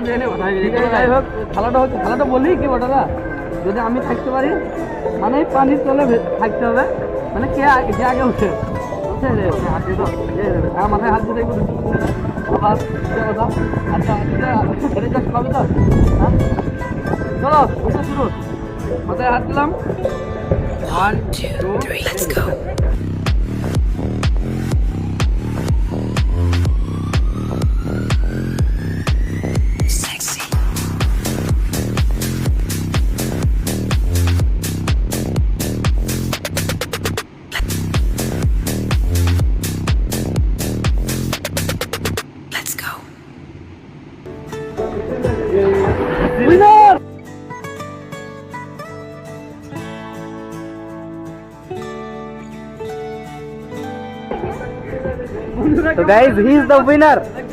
যাই হোক খেলাটা বলি কি ওটা যদি আমি থাকতে পারি মানে পানির তলে থাকতে হবে মানে কে আগে উঠে মাথায় হাত দিয়ে তো চলো শুরু মাথায় হাত দিলাম 1 2 3 let's go winner! So guys, he is the winner.